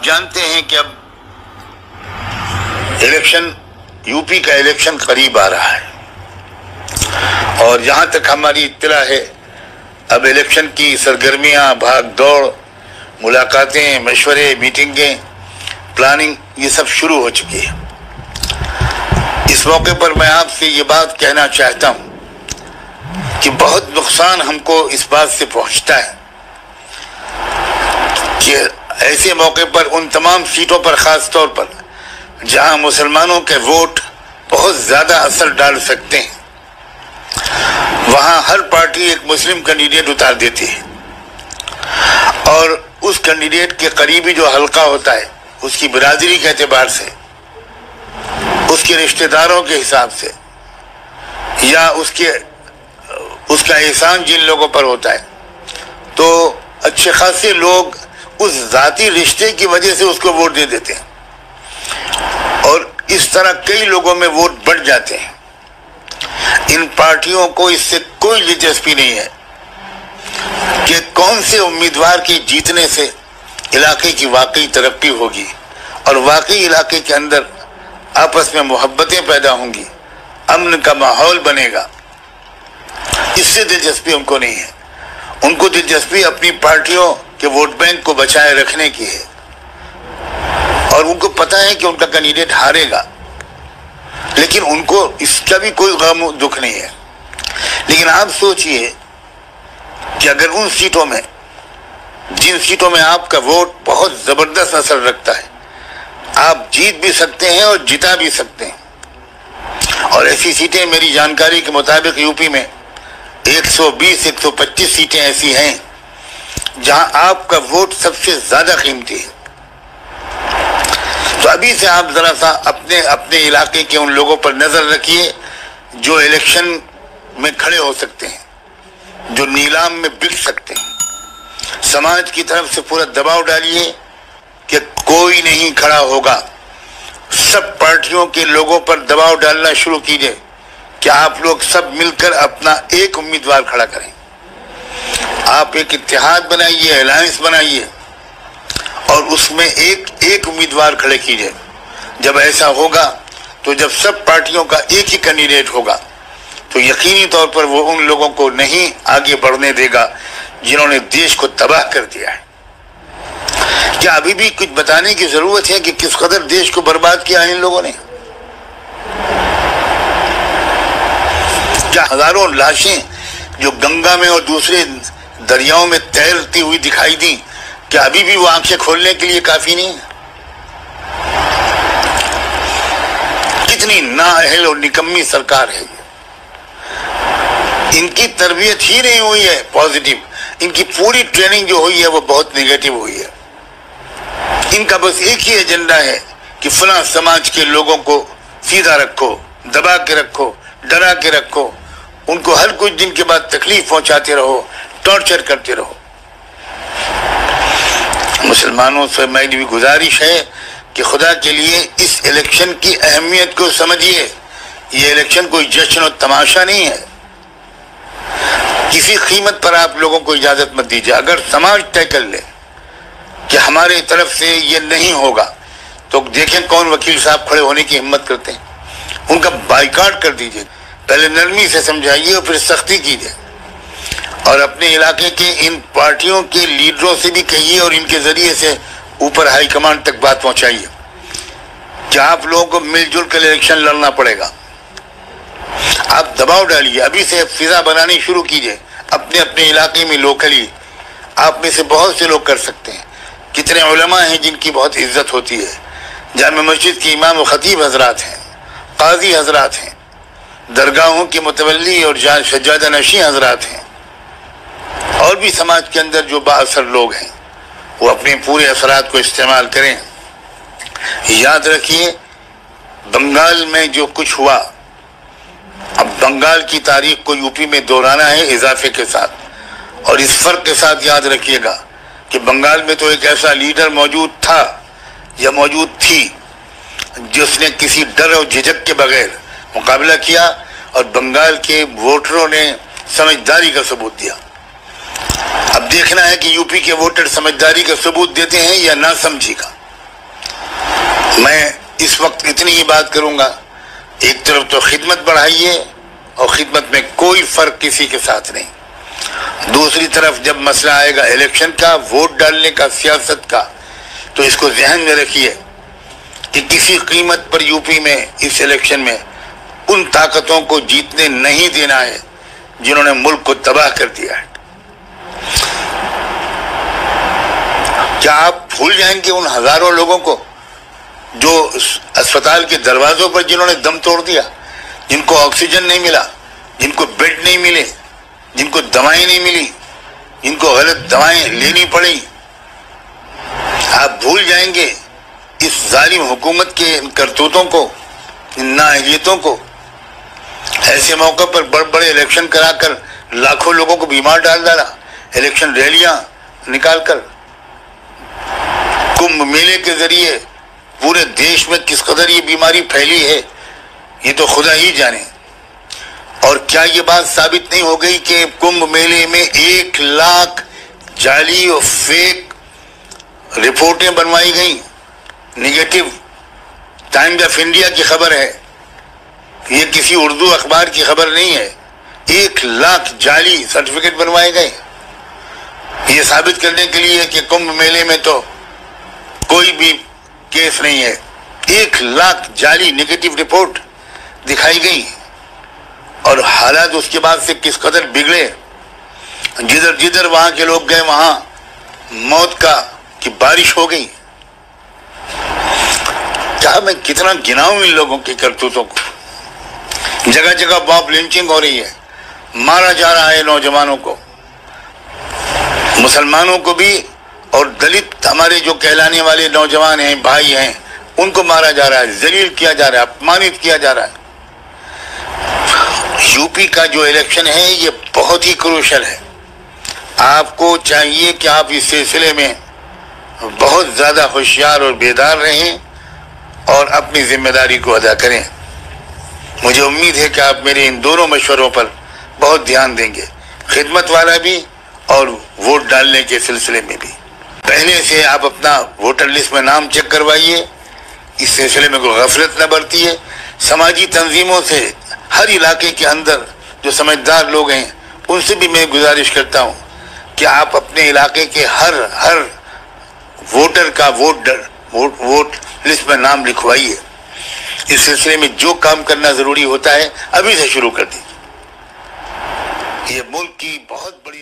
جانتے ہیں کہ اب الیکشن یوپی کا الیکشن قریب آ رہا ہے اور جہاں تک ہماری اطلاع ہے اب الیکشن کی سرگرمیاں، بھاگ دوڑ، ملاقاتیں، مشورے، میٹنگیں، پلاننگ یہ سب شروع ہو چکی ہے۔ اس موقع پر میں آپ سے یہ بات کہنا چاہتا ہوں کہ بہت نقصان ہم کو اس بات سے پہنچتا ہے کہ ایسے موقع پر ان تمام سیٹوں پر، خاص طور پر جہاں مسلمانوں کے ووٹ بہت زیادہ اثر ڈال سکتے ہیں، وہاں ہر پارٹی ایک مسلم کینڈیڈیٹ اتار دیتی ہے اور اس کینڈیڈیٹ کے قریبی جو حلقہ ہوتا ہے اس کی برادری کے اعتبار سے، اس کے رشتہ داروں کے حساب سے، یا اس کا احسان جن لوگوں پر ہوتا ہے، تو اچھے خاصے لوگ اس ذاتی رشتے کی وجہ سے اس کو ووٹ دے دیتے ہیں اور اس طرح کئی لوگوں میں ووٹ بڑھ جاتے ہیں۔ ان پارٹیوں کو اس سے کوئی دلچسپی نہیں ہے کہ کون سے امیدوار کے جیتنے سے علاقے کی واقعی ترقی ہوگی اور واقعی علاقے کے اندر آپس میں محبتیں پیدا ہوں گی، امن کا ماحول بنے گا۔ اس سے دلچسپی ان کو نہیں ہے، ان کو دلچسپی اپنی پارٹیوں کے ووٹ بینک کو بچائے رکھنے کی ہے اور ان کو پتہ ہے کہ ان کا کینڈیڈیٹ ہارے گا، لیکن ان کو اس کا بھی کوئی غم و دکھ نہیں ہے۔ لیکن آپ سوچئے کہ اگر ان سیٹوں میں، جن سیٹوں میں آپ کا ووٹ بہت زبردست اثر رکھتا ہے، آپ جیت بھی سکتے ہیں اور جتا بھی سکتے ہیں، اور ایسی سیٹیں میری جانکاری کے مطابق یوپی میں 120-125 سیٹیں ایسی ہیں جہاں آپ کا ووٹ سب سے زیادہ قیمتی ہے۔ تو ابھی سے آپ ذرا سا اپنے علاقے کے ان لوگوں پر نظر رکھیے جو الیکشن میں کھڑے ہو سکتے ہیں، جو نیلام میں بک سکتے ہیں۔ سماج کی طرف سے پورا دباؤ ڈالیے کہ کوئی نہیں کھڑا ہوگا، سب پارٹیوں کے لوگوں پر دباؤ ڈالنا شروع کیجئے کہ آپ لوگ سب مل کر اپنا ایک امیدوار کھڑا کریں۔ آپ ایک اتحاد بنائیے، الائنس بنائیے اور اس میں ایک امیدوار کھڑے کیجئے۔ جب ایسا ہوگا تو جب سب پارٹیوں کا ایک ہی کینڈیڈیٹ ہوگا تو یقینی طور پر وہ ان لوگوں کو نہیں آگے بڑھنے دے گا جنہوں نے دیش کو تباہ کر دیا ہے۔ کیا ابھی بھی کچھ بتانے کی ضرورت ہے کہ کس قدر دیش کو برباد کیا ہے ان لوگوں نے؟ کیا ہزاروں لاشیں جو گنگا میں اور دوسرے دریاؤں میں تیرتی ہوئی دکھائی دیں، کیا ابھی بھی وہ آنکھیں کھولنے کے لیے کافی نہیں؟ کتنی نااہل اور نکمی سرکار ہے یہ۔ ان کی تربیت ہی نہیں ہوئی ہے پازیٹیو، ان کی پوری ٹریننگ جو ہوئی ہے وہ بہت نیگیٹو ہوئی ہے۔ ان کا بس ایک ہی ایجنڈا ہے کہ فلاں سماج کے لوگوں کو سیدھا رکھو، دبا کے رکھو، ڈرا کے رکھو، ان کو ہر کچھ دن کے بعد تکلیف پہنچاتے رہو، ٹارچر کرتے رہو۔ مسلمانوں سے میری بھی گزارش ہے کہ خدا کے لیے اس الیکشن کی اہمیت کو سمجھیے۔ یہ الیکشن کوئی جشن و تماشا نہیں ہے، کسی قیمت پر آپ لوگوں کو اجازت مت دیجیے۔ اگر سماج طے کر لے کہ ہمارے طرف سے یہ نہیں ہوگا تو دیکھیں کون وکیل صاحب کھڑے ہونے کی ہمت کرتے ہیں، ان کا بائیکاٹ کر دیجیے۔ پہلے نرمی سے سمجھائیے اور پھر سختی کیجیے، اور اپنے علاقے کے ان پارٹیوں کے لیڈروں سے بھی کہیے اور ان کے ذریعے سے اوپر ہائی کمانڈ تک بات پہنچائیے کہ آپ لوگوں کو مل جل کر الیکشن لڑنا پڑے گا۔ آپ دباؤ ڈالیے، ابھی سے فضا بنانی شروع کیجیے اپنے علاقے میں لوکلی۔ آپ میں سے بہت سے لوگ کر سکتے ہیں۔ کتنے علماء ہیں جن کی بہت عزت ہوتی ہے، جامع مسجد کے امام و خطیب حضرات ہیں، قاضی حضرات ہیں، درگاہوں کے متولی اور سجادہ نشین حضرات ہیں، اور بھی سماج کے اندر جو با اثر لوگ ہیں، وہ اپنے پورے اثرات کو استعمال کریں۔ یاد رکھیے بنگال میں جو کچھ ہوا، اب بنگال کی تاریخ کو یوپی میں دہرانا ہے اضافے کے ساتھ، اور اس فرق کے ساتھ یاد رکھیے گا کہ بنگال میں تو ایک ایسا لیڈر موجود تھا یا موجود تھی جس نے کسی ڈر اور جھجک کے بغیر مقابلہ کیا اور بنگال کے ووٹروں نے سمجھداری کا ثبوت دیا۔ اب دیکھنا ہے کہ یوپی کے ووٹر سمجھداری کا ثبوت دیتے ہیں یا نہ سمجھی کا۔ میں اس وقت اتنی ہی بات کروں گا، ایک طرف تو خدمت بڑھائیے اور خدمت میں کوئی فرق کسی کے ساتھ نہیں، دوسری طرف جب مسئلہ آئے گا الیکشن کا، ووٹ ڈالنے کا، سیاست کا، تو اس کو ذہن میں رکھیے کہ کسی قیمت پر یو پی میں اس الیکشن میں ان طاقتوں کو جیتنے نہیں دینا ہے جنہوں نے ملک کو تباہ کر دیا ہے۔ کیا آپ بھول جائیں گے ان ہزاروں لوگوں کو جو اسپتال کے دروازوں پر جنہوں نے دم توڑ دیا، جن کو آکسیجن نہیں ملا، جن کو بیڈ نہیں ملے، جن کو دوائیں نہیں ملی، جن کو غلط دوائیں لینی پڑی؟ آپ بھول جائیں گے اس ظالم حکومت کے ان کرتوتوں کو، ان نااہلیتوں کو؟ ایسے موقع پر بڑے بڑے الیکشن کرا کر لاکھوں لوگوں کو بیمار ڈال ڈالا، الیکشن ریلیاں نکال کر، کمبھ میلے کے ذریعے پورے دیش میں کس قدر یہ بیماری پھیلی ہے یہ تو خدا ہی جانے۔ اور کیا یہ بات ثابت نہیں ہو گئی کہ کمبھ میلے میں 1 لاکھ جعلی اور فیک رپورٹیں بنوائی گئیں؟ نیگیٹو، ٹائمز آف انڈیا کی خبر ہے، یہ کسی اردو اخبار کی خبر نہیں ہے۔ 1 لاکھ جعلی سرٹیفکیٹ بنوائے گئے یہ ثابت کرنے کے لیے کہ کمبھ میلے میں تو کوئی بھی کیس نہیں ہے۔ 1 لاکھ جعلی نیگیٹو رپورٹ دکھائی گئی، اور حالات اس کے بعد سے کس قدر بگڑے، جدھر جدھر وہاں کے لوگ گئے وہاں موت کی بارش ہو گئی۔ کیا میں کتنا گناؤں ان لوگوں کی کرتوتوں کو؟ جگہ جگہ موب لنچنگ ہو رہی ہے، مارا جا رہا ہے نوجوانوں کو، مسلمانوں کو بھی، اور دلت ہمارے جو کہلانے والے نوجوان ہیں، بھائی ہیں، ان کو مارا جا رہا ہے، ذلیل کیا جا رہا ہے، اپمانت کیا جا رہا ہے۔ یو پی کا جو الیکشن ہے یہ بہت ہی کروشل ہے، آپ کو چاہیے کہ آپ اس سلسلے میں بہت زیادہ ہوشیار اور بیدار رہیں اور اپنی ذمہ داری کو ادا کریں۔ مجھے امید ہے کہ آپ میرے ان دونوں مشوروں پر بہت دھیان دیں گے، خدمت والا بھی اور ووٹ ڈالنے کے سلسلے میں بھی۔ پہلے سے آپ اپنا ووٹر لسٹ میں نام چیک کروائیے، اس سلسلے میں کوئی غفلت نہ برتیے۔ سماجی تنظیموں سے، ہر علاقے کے اندر جو سمجھدار لوگ ہیں ان سے بھی میں گزارش کرتا ہوں کہ آپ اپنے علاقے کے ہر ووٹر کا ووٹ لسٹ میں نام لکھوائیے۔ اس سلسلے میں جو کام کرنا ضروری ہوتا ہے ابھی سے شروع کر دیجیے، یہ ملک کی بہت بڑی